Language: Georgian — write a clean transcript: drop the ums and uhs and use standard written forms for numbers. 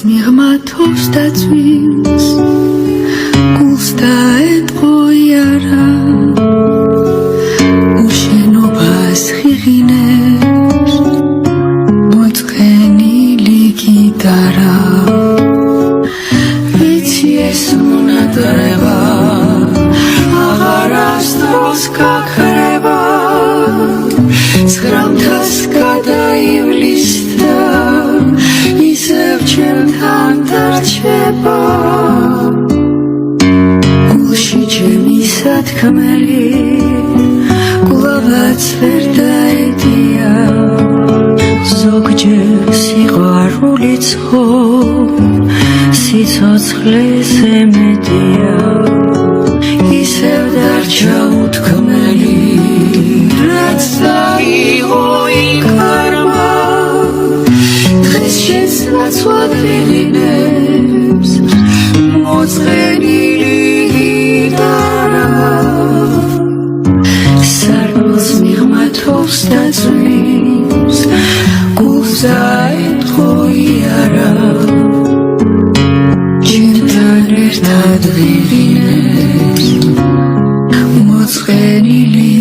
მიღმათობს და წვიმს გულს დაეტყო იარა უშენობას ღიღინებს მოწყენილი გიტარა ვიცი ეს მონადრევა აღარასდროს გაქრება ცხრამთას გადაივლის და ისევ ჩემთან დარჩება გულში ჩემი სათქმელი გულავაც ვერ დაედია ზოგჯერ სიყვარული ცხო სიცოცხლეზე მეტია ისევ დარჩა უთქმელი რაც დაიღო იქარმა დღეს შენს ნაცვლად ვიღინებს მოწყენილი გიტარა სარკმელს მიღმათობს და წვიმს გულს დაეტყო იარა ჩემთან ერთად ვიღინებს მოწყენილი